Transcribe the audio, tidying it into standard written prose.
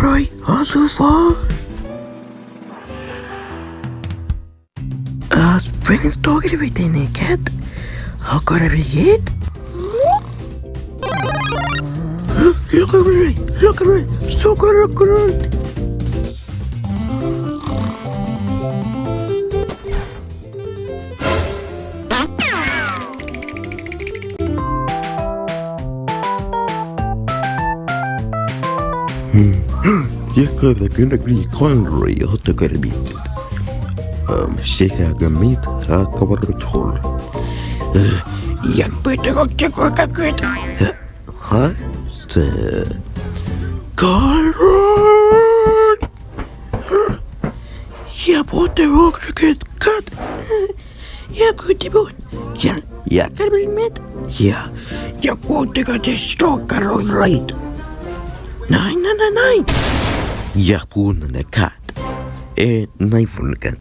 Conroy, har du far? Springens dog with in a cat. How could I be it? Look at me, so good. Jag kunna bli Conroy och tycker det bit. Sekä mit kavarut hol. Jag byter också kokakuit. Ha? Conroy! Jag byter också kat. Jag kutti bort. Jag kan bli med. Jag byter till stalkar och raid. Nej. Jag puhun kat. Näin funkan.